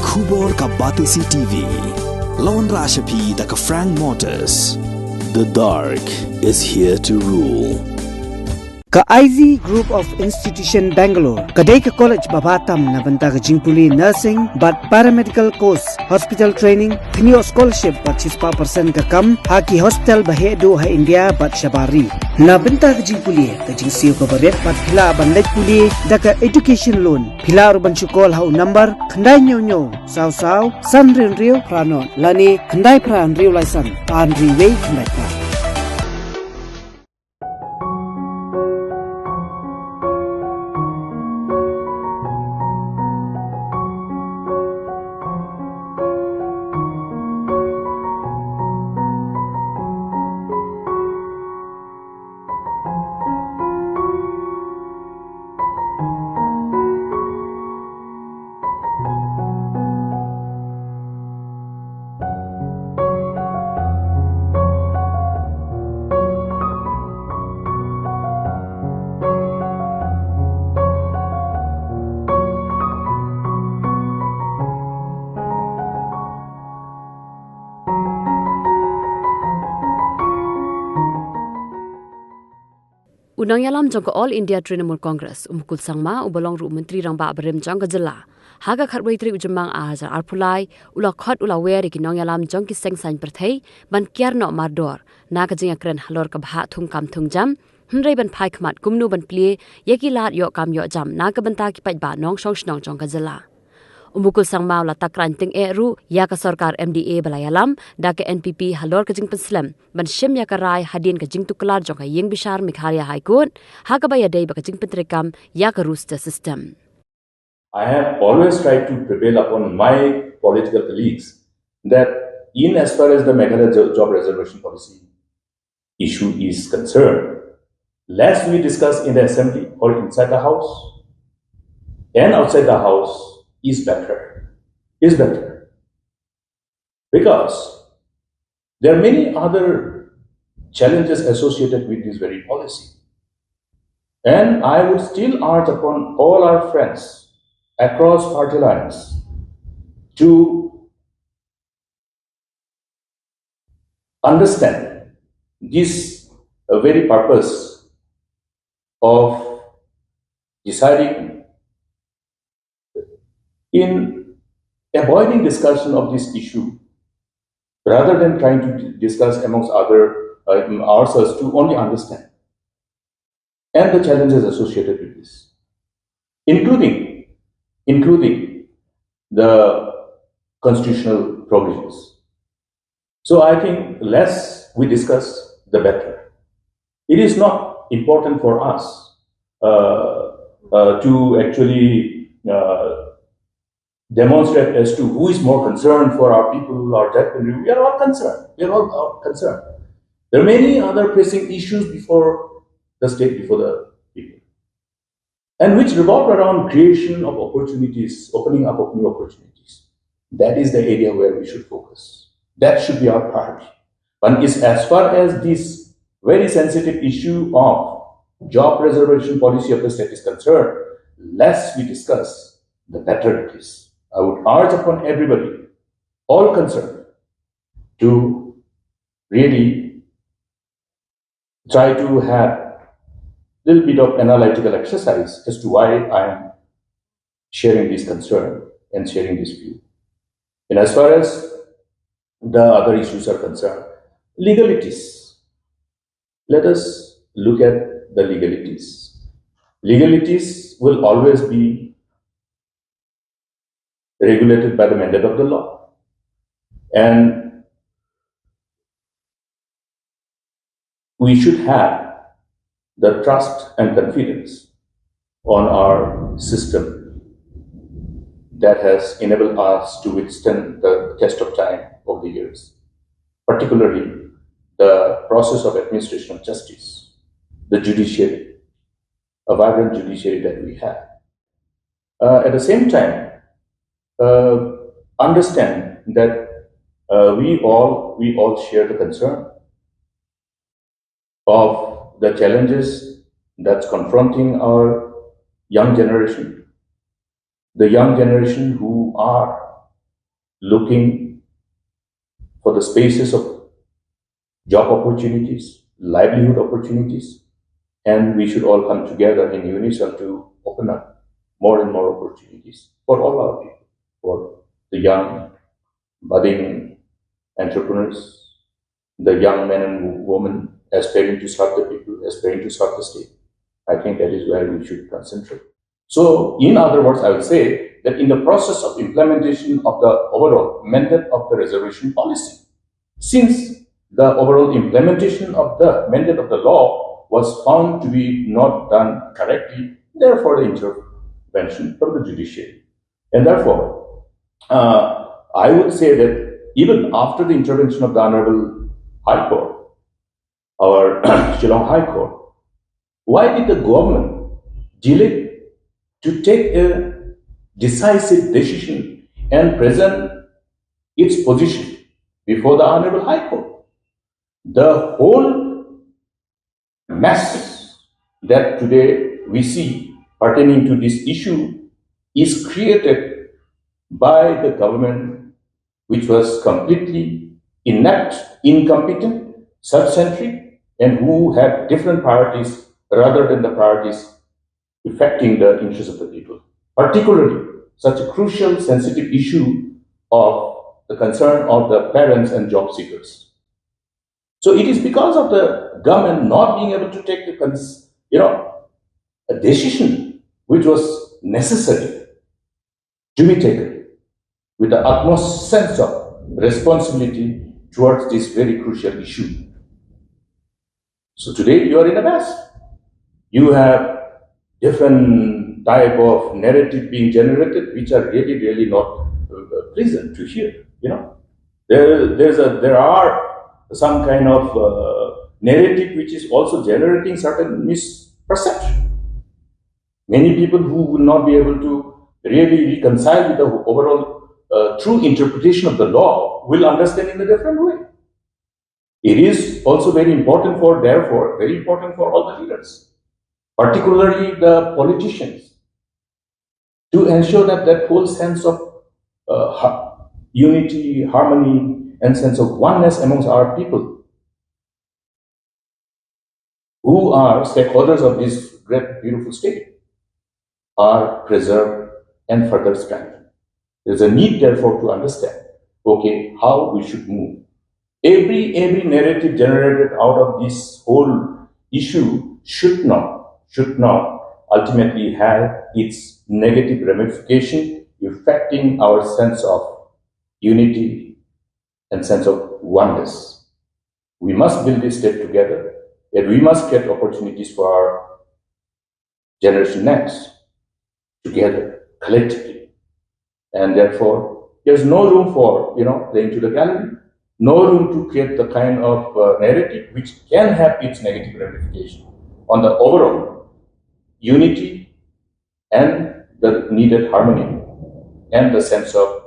Khubor ka Batisi TV. Lawan Rashapi da ka Frank Motors. The dark is here to rule. Ka IZ Group of Institution Bangalore, kadai ka college babatam na banta ka jingpuli nursing but paramedical course, hospital training, thinio scholarship but 6% ka kam, haki hospital bahedo ha India but shabari. Na banta ka jingpuli ka jingsiyo ka baret but pila bandaj puli da ka education loan. Pila urban chukol ha number khandai nyo saw san rio pranon lani khandai pran rio laisan an riway khandai pra. Unang yalam jangka All India Trinamool Congress Mukul Sangma ubalong ru menteri rangba berim jangka jela haga kharbai tri ujemang ahazar arpulai ula khot ula weri ki nong yalam jangki seng sain perthei ban Kiar no mardor naga Jingïakren halor ka bha thung kam thung jam hunrei ban phai khmat kumnu ban plie yeki lat yo kam yo jam naga banta ki pai ba nong song snong jangka jela Mukul Sangma la takran ting ru ya ka sarkar MDA balayalam da ke NPP halor ka jing penslam ban shim ya ka rai hadin ka jing tuklar jong ka yeng bishar mikharia high court ha ka ba ya dei ba ka jing pentrekam ya ka rooster system. I have always tried to prevail upon my political colleagues that in as far as the Meghalaya job reservation policy issue is concerned, less we discuss in the assembly or inside the house and outside the house is better. Because there are many other challenges associated with this very policy. And I would still urge upon all our friends across party lines to understand this very purpose of deciding in avoiding discussion of this issue, rather than trying to discuss amongst ourselves to only understand, and the challenges associated with this, including the constitutional provisions. So I think less we discuss, the better. It is not important for us to actually demonstrate as to who is more concerned for our people or that. We are all concerned. There are many other pressing issues before the state, before the people, and which revolve around creation of opportunities, opening up of new opportunities. That is the area where we should focus. That should be our priority. But as far as this very sensitive issue of job reservation policy of the state is concerned, less we discuss, the better it is. I would urge upon everybody, all concerned, to really try to have a little bit of analytical exercise as to why I am sharing this concern and sharing this view. And as far as the other issues are concerned, legalities. Let us look at the legalities. Legalities will always be regulated by the mandate of the law. And we should have the trust and confidence on our system that has enabled us to withstand the test of time over the years, particularly the process of administration of justice, the judiciary, a vibrant judiciary that we have. At the same time, understand that we all share the concern of the challenges that's confronting our young generation, the young generation who are looking for the spaces of job opportunities, livelihood opportunities, and we should all come together in unison to open up more and more opportunities for all our people, for the young, budding entrepreneurs, the young men and women aspiring to serve the people, aspiring to serve the state. I think that is where we should concentrate. So, in other words, I would say that in the process of implementation of the overall mandate of the reservation policy, since the overall implementation of the mandate of the law was found to be not done correctly, therefore the intervention from the judiciary. And therefore, I would say that even after the intervention of the Honorable High Court, our Shillong High Court, why did the government delay to take a decisive decision and present its position before the Honorable High Court? The whole mess that today we see pertaining to this issue is created by the government, which was completely inept, incompetent, self-centric, and who had different priorities rather than the priorities affecting the interests of the people. Particularly, such a crucial, sensitive issue of the concern of the parents and job seekers. So it is because of the government not being able to take a decision which was necessary to be taken with the utmost sense of responsibility towards this very crucial issue. So today you are in a mess. You have different type of narrative being generated, which are really, really not pleasant to hear. There are some kind of narrative which is also generating certain misperception. Many people who will not be able to really reconcile with the overall true interpretation of the law will understand in a different way. It is also very important for all the leaders, particularly the politicians, to ensure that whole sense of unity, harmony, and sense of oneness amongst our people who are stakeholders of this great, beautiful state are preserved and further strengthened. There's a need, therefore, to understand, how we should move. Every narrative generated out of this whole issue should not ultimately have its negative ramification affecting our sense of unity and sense of oneness. We must build this state together, and we must get opportunities for our generation next, together, collectively. And therefore, there's no room for, playing to the gallery, no room to create the kind of narrative which can have its negative ramification on the overall unity and the needed harmony and the sense of